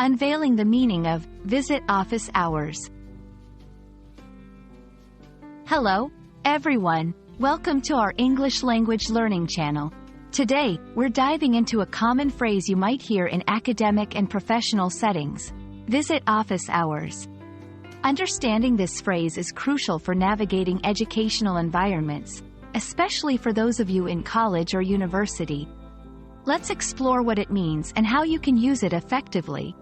Unveiling the meaning of visit office hours. Hello, everyone. Welcome to our English language learning channel. Today, we're diving into a common phrase you might hear in academic and professional settings: visit office hours. Understanding this phrase is crucial for navigating educational environments, especially for those of you in college or university. Let's explore what it means and how you can use it effectively.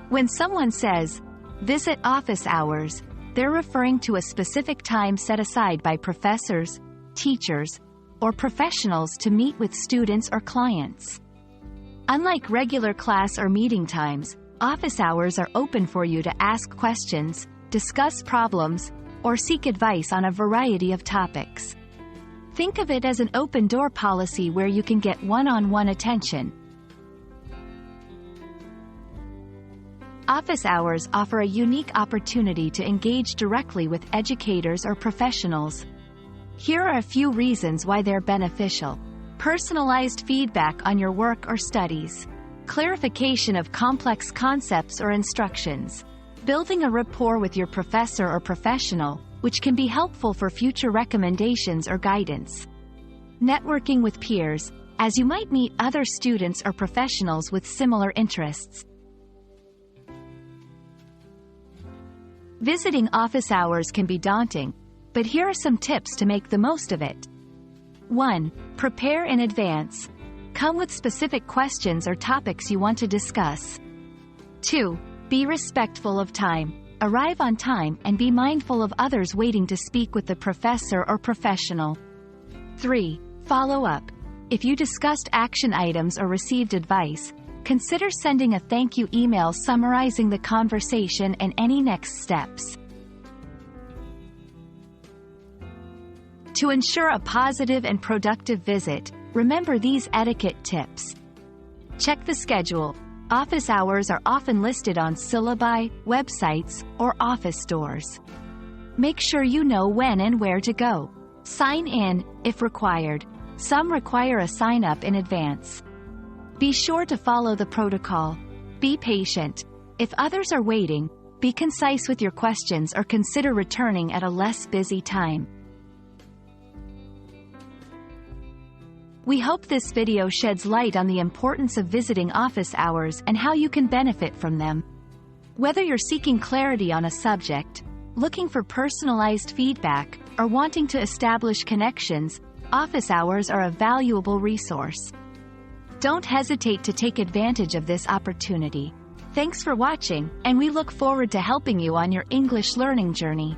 When someone says, visit office hours, they're referring to a specific time set aside by professors, teachers, or professionals to meet with students or clients. Unlike regular class or meeting times, office hours are open for you to ask questions, discuss problems, or seek advice on a variety of topics. Think of it as an open-door policy where you can get one-on-one attention. Office hours offer a unique opportunity to engage directly with educators or professionals. Here are a few reasons why they're beneficial. Personalized feedback on your work or studies. Clarification of complex concepts or instructions. Building a rapport with your professor or professional, which can be helpful for future recommendations or guidance. Networking with peers, as you might meet other students or professionals with similar interests. Visiting office hours can be daunting, but here are some tips to make the most of it. 1. Prepare in advance. Come with specific questions or topics you want to discuss. 2. Be respectful of time. Arrive on time and be mindful of others waiting to speak with the professor or professional. 3. Follow up. If you discussed action items or received advice, consider sending a thank you email summarizing the conversation and any next steps. To ensure a positive and productive visit, remember these etiquette tips. Check the schedule. Office hours are often listed on syllabi, websites, or office doors. Make sure you know when and where to go. Sign in, if required. Some require a sign-up in advance. Be sure to follow the protocol. Be patient. If others are waiting, be concise with your questions or consider returning at a less busy time. We hope this video sheds light on the importance of visiting office hours and how you can benefit from them. Whether you're seeking clarity on a subject, looking for personalized feedback, or wanting to establish connections, office hours are a valuable resource. Don't hesitate to take advantage of this opportunity. Thanks for watching, and we look forward to helping you on your English learning journey.